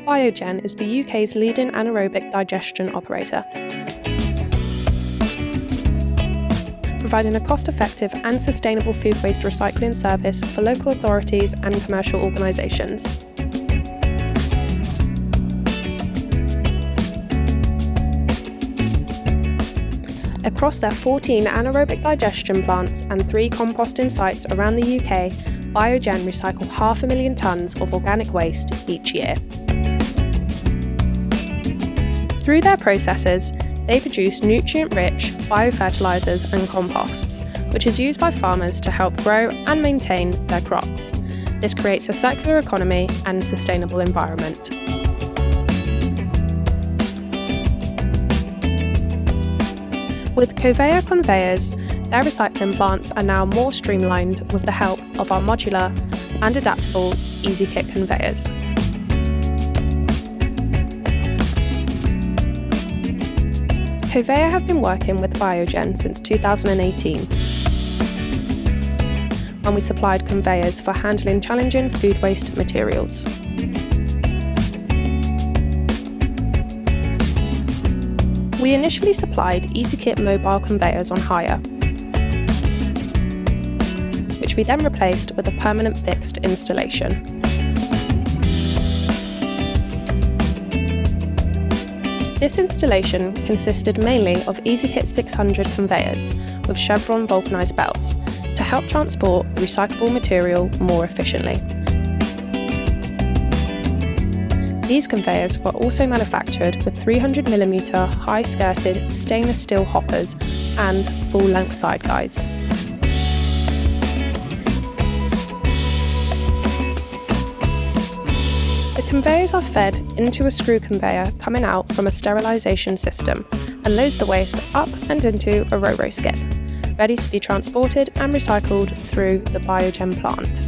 Biogen is the UK's leading anaerobic digestion operator, providing a cost-effective and sustainable food waste recycling service for local authorities and commercial organisations. Across their 14 anaerobic digestion plants and 3 composting sites around the UK, Biogen recycle 500,000 tonnes of organic waste each year. Through their processes, they produce nutrient-rich biofertilisers and composts, which is used by farmers to help grow and maintain their crops. This creates a circular economy and sustainable environment. With Coveya conveyors, their recycling plants are now more streamlined with the help of our modular and adaptable Easikit conveyors. Coveya have been working with Biogen since 2018, when we supplied conveyors for handling challenging food waste materials. We initially supplied Easikit mobile conveyors on hire, which we then replaced with a permanent fixed installation. This installation consisted mainly of Easikit 600 conveyors with chevron vulcanised belts to help transport the recyclable material more efficiently. These conveyors were also manufactured with 300mm high-skirted stainless steel hoppers and full-length side guides. The conveyors are fed into a screw conveyor coming out from a sterilisation system and loads the waste up and into a ro-ro skip, ready to be transported and recycled through the Biogen plant.